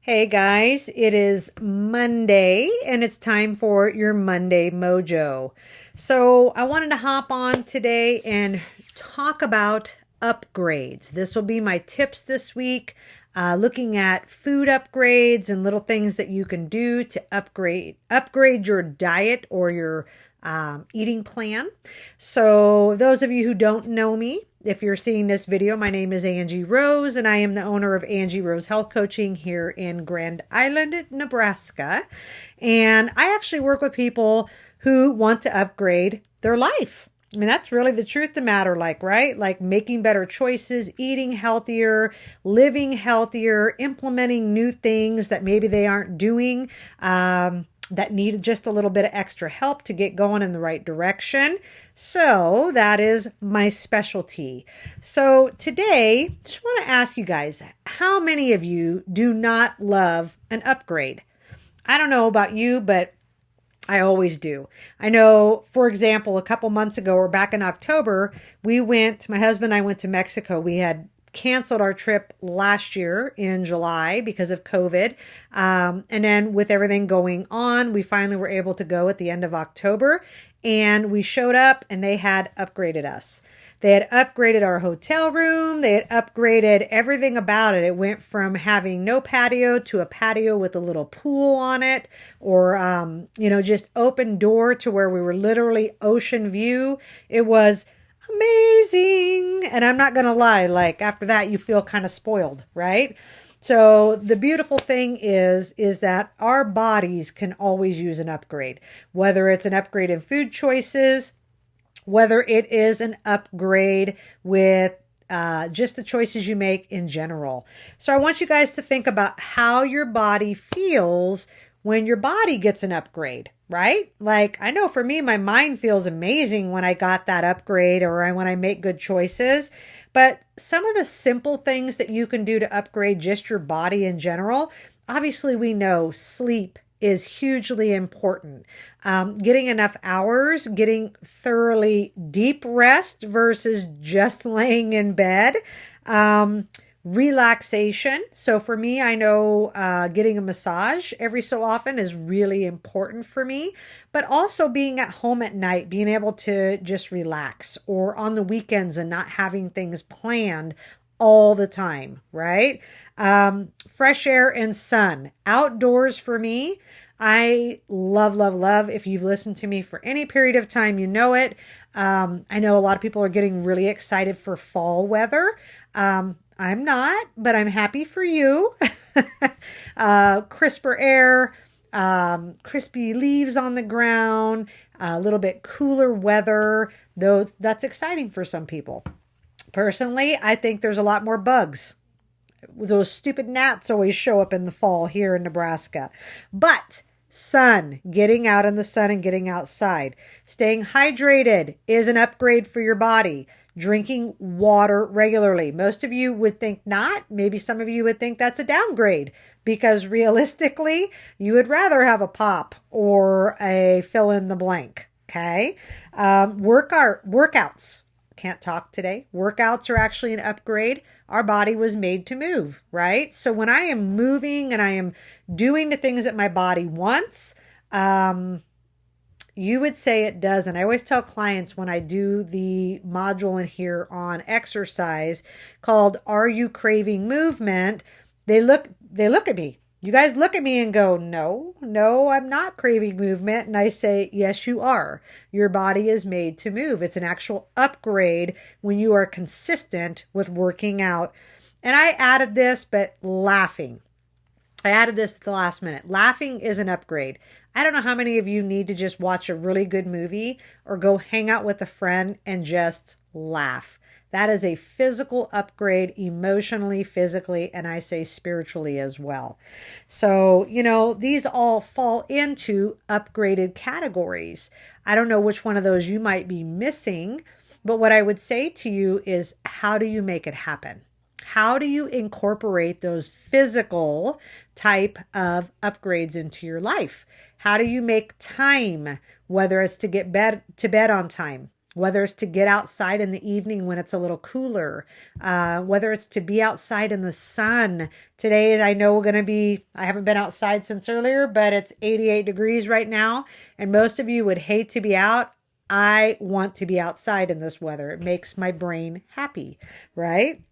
Hey guys, it is Monday and it's time for your Monday Mojo. So I wanted to hop on today and talk about upgrades. This will be my tips this week, looking at food upgrades and little things that you can do to upgrade your diet or your eating plan. So those of you who don't know me, if you're seeing this video, my name is Angie Rose, and I am the owner of Angie Rose Health Coaching here in Grand Island, Nebraska. And I actually work with people who want to upgrade their life. I mean, that's really the truth of the matter, right? Like making better choices, eating healthier, living healthier, implementing new things that maybe they aren't doing. That need just a little bit of extra help to get going in the right direction. So that is my specialty. So today, just want to ask you guys, how many of you do not love an upgrade? I don't know about you, but I always do. I know, for example, a couple months ago or back in October, my husband and I went to Mexico. We had canceled our trip last year in July because of COVID. And then with everything going on, we finally were able to go at the end of October, and we showed up and they had upgraded us. They had upgraded our hotel room. They had upgraded everything about it. It went from having no patio to a patio with a little pool on it, or, just open door to where we were literally ocean view. It was amazing. And I'm not going to lie, after that, you feel kind of spoiled, right? So the beautiful thing is that our bodies can always use an upgrade, whether it's an upgrade in food choices, whether it is an upgrade with just the choices you make in general. So I want you guys to think about how your body feels when your body gets an upgrade, right? Like, I know for me, my mind feels amazing when I got that upgrade or when I make good choices. But some of the simple things that you can do to upgrade just your body in general, obviously we know sleep is hugely important. Getting enough hours, getting thoroughly deep rest versus just laying in bed. Relaxation. So for me, I know getting a massage every so often is really important for me, but also being at home at night, being able to just relax, or on the weekends and not having things planned all the time, right? Fresh air and sun. Outdoors for me, I love, love, love. If you've listened to me for any period of time, you know it. I know a lot of people are getting really excited for fall weather. I'm not, but I'm happy for you. Crisper air, crispy leaves on the ground, a little bit cooler weather. Though that's exciting for some people. Personally, I think there's a lot more bugs. Those stupid gnats always show up in the fall here in Nebraska. But sun, getting out in the sun and getting outside. Staying hydrated is an upgrade for your body. Drinking water regularly. Most of you would think not. Maybe some of you would think that's a downgrade, because realistically, you would rather have a pop or a fill in the blank. Okay. Workouts. Can't talk today. Workouts are actually an upgrade. Our body was made to move, right? So when I am moving and I am doing the things that my body wants, you would say it doesn't. I always tell clients when I do the module in here on exercise called Are You Craving Movement? They look at me. You guys look at me and go, no, I'm not craving movement. And I say, yes, you are. Your body is made to move. It's an actual upgrade when you are consistent with working out. And I added this, but laughing. I added this at the last minute. Laughing is an upgrade. I don't know how many of you need to just watch a really good movie or go hang out with a friend and just laugh. That is a physical upgrade, emotionally, physically, and I say spiritually as well. So, these all fall into upgraded categories. I don't know which one of those you might be missing, but what I would say to you is, how do you make it happen? How do you incorporate those physical type of upgrades into your life? How do you make time, whether it's to get to bed on time, whether it's to get outside in the evening when it's a little cooler, whether it's to be outside in the sun. Today, I know we're going to be, I haven't been outside since earlier, but it's 88 degrees right now. And most of you would hate to be out. I want to be outside in this weather. It makes my brain happy, right?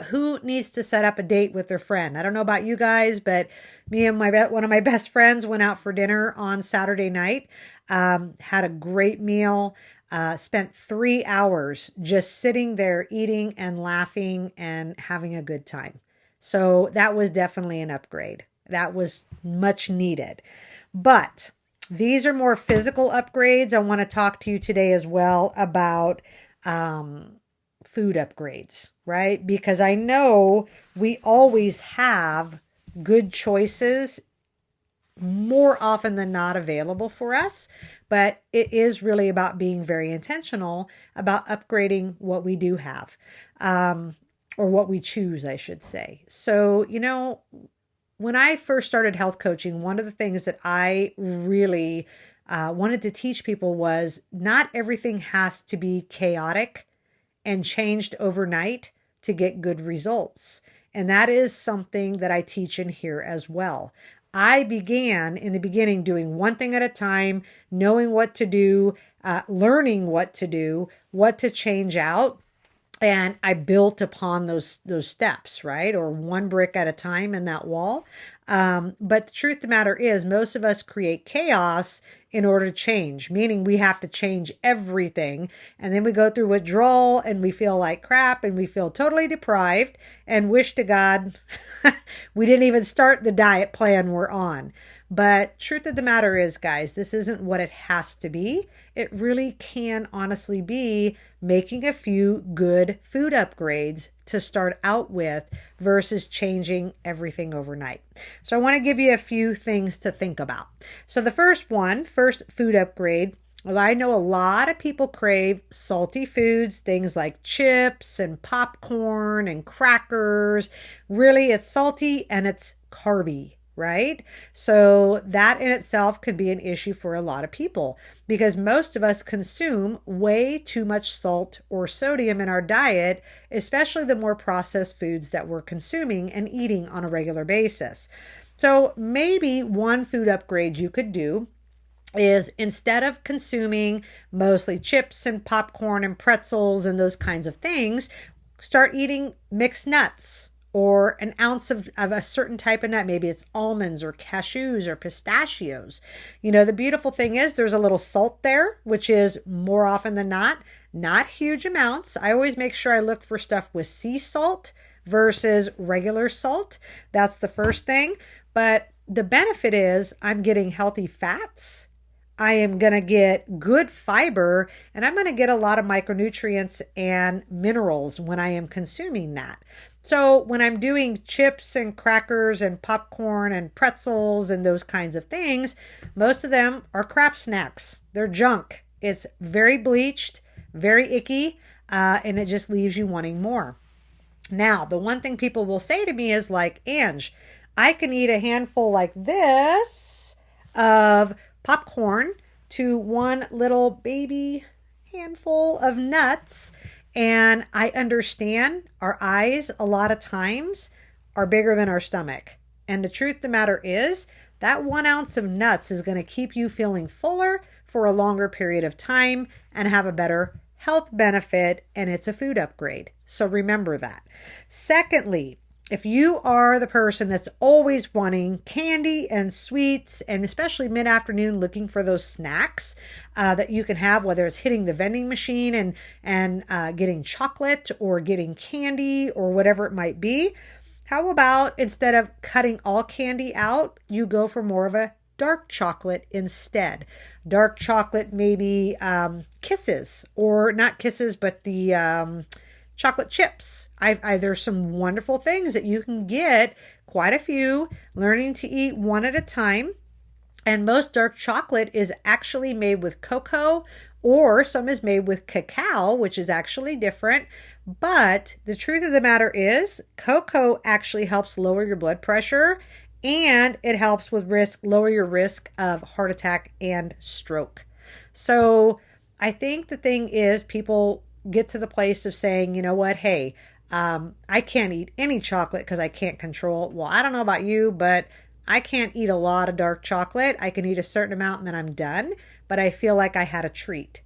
Who needs to set up a date with their friend? I don't know about you guys, but me and one of my best friends went out for dinner on Saturday night, had a great meal, spent 3 hours just sitting there eating and laughing and having a good time. So that was definitely an upgrade. That was much needed. But these are more physical upgrades. I want to talk to you today as well about food upgrades, right? Because I know we always have good choices more often than not available for us, but it is really about being very intentional about upgrading what we do have, or what we choose, I should say. So, when I first started health coaching, one of the things that I really wanted to teach people was not everything has to be chaotic and changed overnight to get good results. And that is something that I teach in here as well. I began in the beginning doing one thing at a time, knowing what to do, learning what to do, what to change out. And I built upon those steps, right? Or one brick at a time in that wall. But the truth of the matter is, most of us create chaos in order to change, meaning we have to change everything. And then we go through withdrawal and we feel like crap and we feel totally deprived and wish to God we didn't even start the diet plan we're on. But truth of the matter is, guys, this isn't what it has to be. It really can honestly be making a few good food upgrades to start out with versus changing everything overnight. So I want to give you a few things to think about. So the first food upgrade. Well, I know a lot of people crave salty foods, things like chips and popcorn and crackers. Really, it's salty and it's carby, right? So that in itself could be an issue for a lot of people because most of us consume way too much salt or sodium in our diet, especially the more processed foods that we're consuming and eating on a regular basis. So maybe one food upgrade you could do is instead of consuming mostly chips and popcorn and pretzels and those kinds of things, start eating mixed nuts or an ounce of a certain type of nut. Maybe it's almonds or cashews or pistachios. The beautiful thing is there's a little salt there, which is more often than not huge amounts. I always make sure I look for stuff with sea salt versus regular salt. That's the first thing. But the benefit is I'm getting healthy fats. I am going to get good fiber, and I'm going to get a lot of micronutrients and minerals when I am consuming that. So when I'm doing chips and crackers and popcorn and pretzels and those kinds of things, most of them are crap snacks. They're junk. It's very bleached, very icky, and it just leaves you wanting more. Now, the one thing people will say to me is like, Ange, I can eat a handful like this of popcorn to one little baby handful of nuts. And I understand our eyes a lot of times are bigger than our stomach. And the truth of the matter is that 1 ounce of nuts is going to keep you feeling fuller for a longer period of time and have a better health benefit. And it's a food upgrade. So remember that. Secondly, if you are the person that's always wanting candy and sweets, and especially mid-afternoon looking for those snacks that you can have, whether it's hitting the vending machine and getting chocolate or getting candy or whatever it might be, how about instead of cutting all candy out, you go for more of a dark chocolate instead. Dark chocolate, maybe Kisses, or not Kisses, but the chocolate chips. There's some wonderful things that you can get, quite a few, learning to eat one at a time. And most dark chocolate is actually made with cocoa, or some is made with cacao, which is actually different. But the truth of the matter is, cocoa actually helps lower your blood pressure, and it helps with lower your risk of heart attack and stroke. So I think the thing is people get to the place of saying, you know what, hey, I can't eat any chocolate because I can't control it. Well, I don't know about you, but I can't eat a lot of dark chocolate. I can eat a certain amount and then I'm done, but I feel like I had a treat.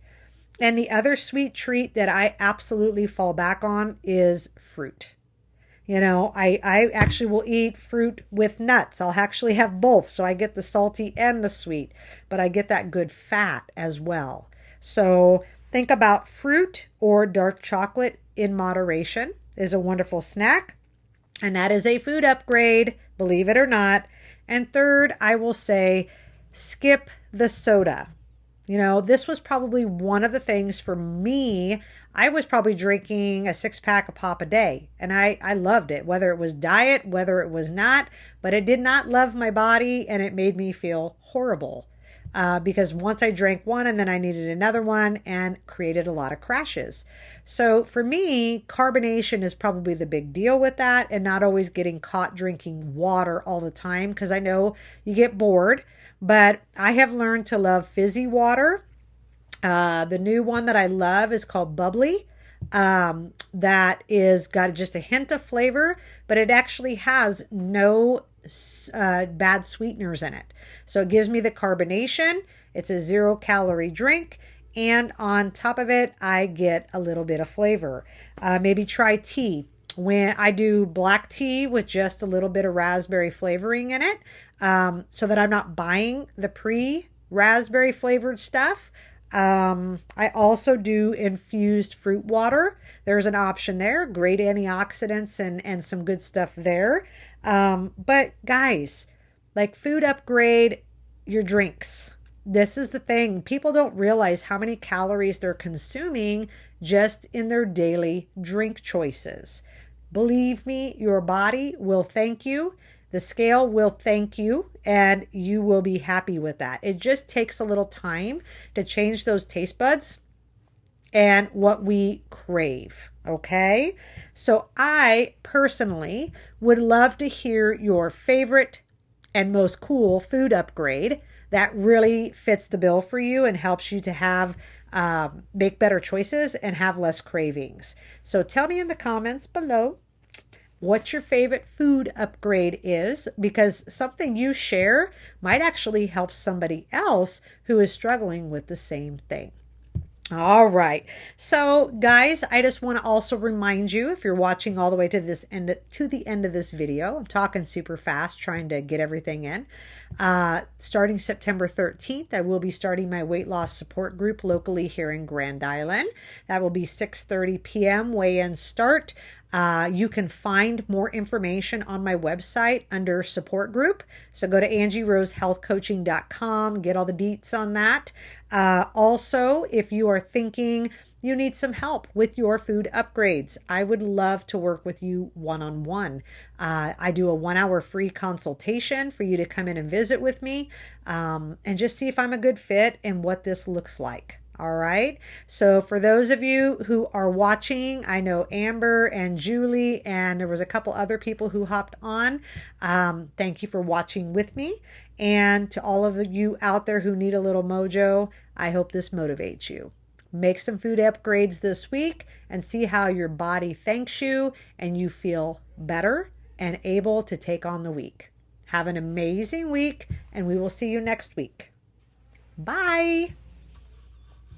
And the other sweet treat that I absolutely fall back on is fruit. I actually will eat fruit with nuts. I'll actually have both. So I get the salty and the sweet, but I get that good fat as well. So think about fruit or dark chocolate in moderation is a wonderful snack. And that is a food upgrade, believe it or not. And third, I will say skip the soda. This was probably one of the things for me. I was probably drinking a 6-pack of pop a day, and I loved it, whether it was diet, whether it was not, but it did not love my body, and it made me feel horrible because once I drank one and then I needed another one and created a lot of crashes. So for me, carbonation is probably the big deal with that, and not always getting caught drinking water all the time because I know you get bored. But I have learned to love fizzy water. The new one that I love is called Bubbly. That is got just a hint of flavor, but it actually has no bad sweeteners in it. So it gives me the carbonation. It's a 0-calorie drink. And on top of it, I get a little bit of flavor. Maybe try tea. When I do black tea with just a little bit of raspberry flavoring in it, so that I'm not buying the pre-raspberry flavored stuff. I also do infused fruit water. There's an option there, great antioxidants and some good stuff there. But guys, like food upgrade your drinks. This is the thing. People don't realize how many calories they're consuming just in their daily drink choices. Believe me, your body will thank you. The scale will thank you, and you will be happy with that. It just takes a little time to change those taste buds and what we crave. Okay. So I personally would love to hear your favorite and most cool food upgrade that really fits the bill for you and helps you to have make better choices and have less cravings. So tell me in the comments below what your favorite food upgrade is, because something you share might actually help somebody else who is struggling with the same thing. All right. So guys, I just want to also remind you, if you're watching all the way to the end of this video, I'm talking super fast, trying to get everything in. Starting September 13th, I will be starting my weight loss support group locally here in Grand Island. That will be 6:30 p.m. weigh-in start. You can find more information on my website under support group. So go to angierosehealthcoaching.com, get all the deets on that. Also, if you are thinking you need some help with your food upgrades, I would love to work with you one-on-one. I do a 1-hour free consultation for you to come in and visit with me and just see if I'm a good fit and what this looks like. All right. So for those of you who are watching, I know Amber and Julie, and there was a couple other people who hopped on. Thank you for watching with me. And to all of you out there who need a little mojo, I hope this motivates you. Make some food upgrades this week and see how your body thanks you and you feel better and able to take on the week. Have an amazing week, and we will see you next week. Bye.